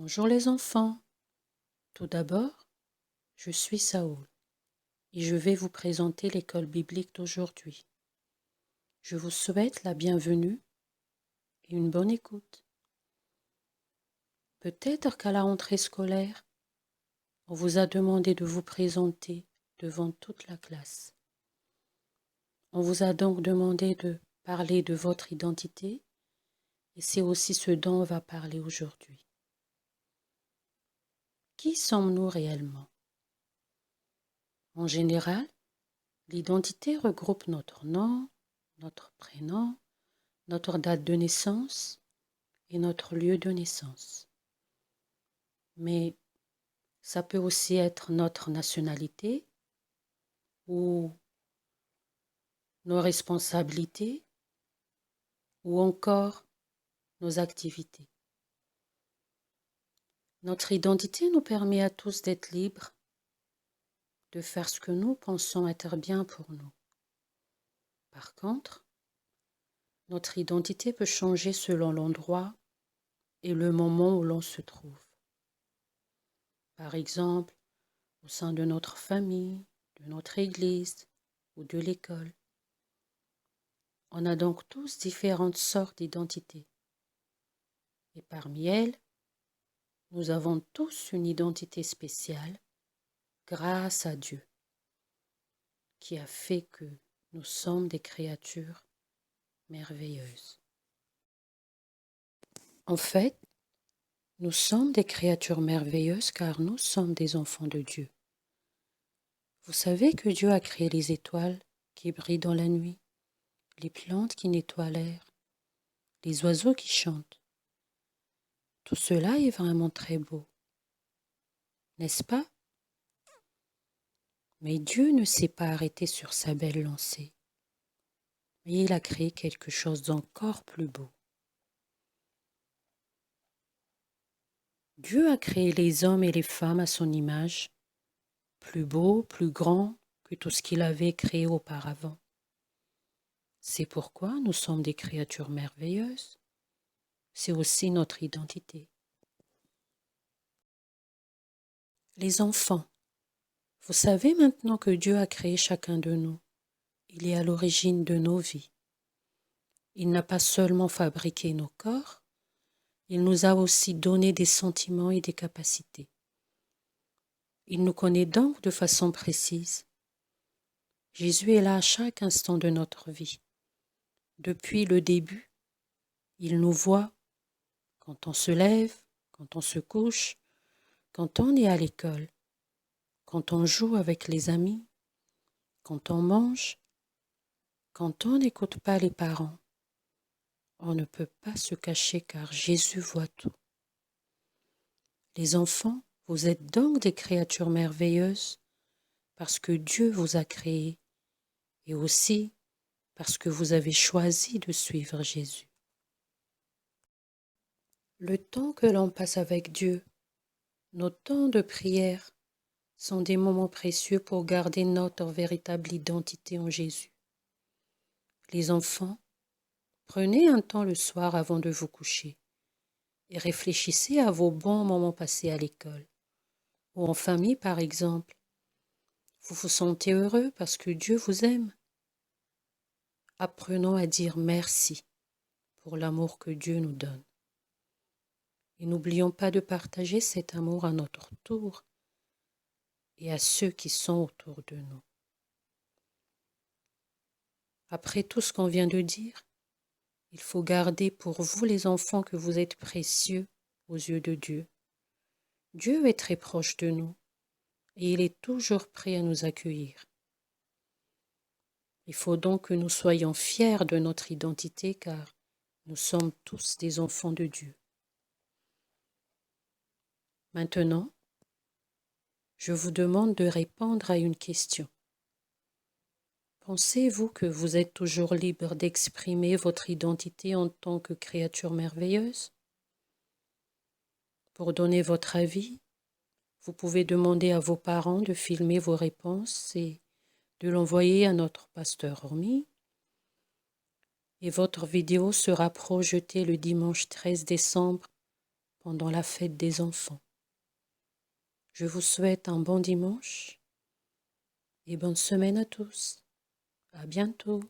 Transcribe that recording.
Bonjour les enfants. Tout d'abord, je suis Saoul et je vais vous présenter l'école biblique d'aujourd'hui. Je vous souhaite la bienvenue et une bonne écoute. Peut-être qu'à la rentrée scolaire, on vous a demandé de vous présenter devant toute la classe. On vous a donc demandé de parler de votre identité et c'est aussi ce dont on va parler aujourd'hui. Qui sommes-nous réellement? En général, l'identité regroupe notre nom, notre prénom, notre date de naissance et notre lieu de naissance. Mais ça peut aussi être notre nationalité ou nos responsabilités ou encore nos activités. Notre identité nous permet à tous d'être libres, de faire ce que nous pensons être bien pour nous. Par contre, notre identité peut changer selon l'endroit et le moment où l'on se trouve. Par exemple, au sein de notre famille, de notre église ou de l'école. On a donc tous différentes sortes d'identités. Et parmi elles, nous avons tous une identité spéciale grâce à Dieu, qui a fait que nous sommes des créatures merveilleuses. En fait, nous sommes des créatures merveilleuses car nous sommes des enfants de Dieu. Vous savez que Dieu a créé les étoiles qui brillent dans la nuit, les plantes qui nettoient l'air, les oiseaux qui chantent. Tout cela est vraiment très beau, n'est-ce pas? Mais Dieu ne s'est pas arrêté sur sa belle lancée. Mais il a créé quelque chose d'encore plus beau. Dieu a créé les hommes et les femmes à son image, plus beaux, plus grands que tout ce qu'il avait créé auparavant. C'est pourquoi nous sommes des créatures merveilleuses. C'est aussi notre identité. Les enfants, vous savez maintenant que Dieu a créé chacun de nous. Il est à l'origine de nos vies. Il n'a pas seulement fabriqué nos corps, il nous a aussi donné des sentiments et des capacités. Il nous connaît donc de façon précise. Jésus est là à chaque instant de notre vie. Depuis le début, il nous voit quand on se lève, quand on se couche, quand on est à l'école, quand on joue avec les amis, quand on mange, quand on n'écoute pas les parents. On ne peut pas se cacher car Jésus voit tout. Les enfants, vous êtes donc des créatures merveilleuses parce que Dieu vous a créés et aussi parce que vous avez choisi de suivre Jésus. Le temps que l'on passe avec Dieu, nos temps de prière, sont des moments précieux pour garder notre véritable identité en Jésus. Les enfants, prenez un temps le soir avant de vous coucher et réfléchissez à vos bons moments passés à l'école ou en famille par exemple. Vous vous sentez heureux parce que Dieu vous aime. Apprenons à dire merci pour l'amour que Dieu nous donne. Et n'oublions pas de partager cet amour à notre tour et à ceux qui sont autour de nous. Après tout ce qu'on vient de dire, il faut garder pour vous les enfants que vous êtes précieux aux yeux de Dieu. Dieu est très proche de nous et il est toujours prêt à nous accueillir. Il faut donc que nous soyons fiers de notre identité car nous sommes tous des enfants de Dieu. Maintenant, je vous demande de répondre à une question. Pensez-vous que vous êtes toujours libre d'exprimer votre identité en tant que créature merveilleuse? Pour donner votre avis, vous pouvez demander à vos parents de filmer vos réponses et de l'envoyer à notre pasteur Romy. Et votre vidéo sera projetée le dimanche 13 décembre pendant la fête des enfants. Je vous souhaite un bon dimanche et bonne semaine à tous. À bientôt.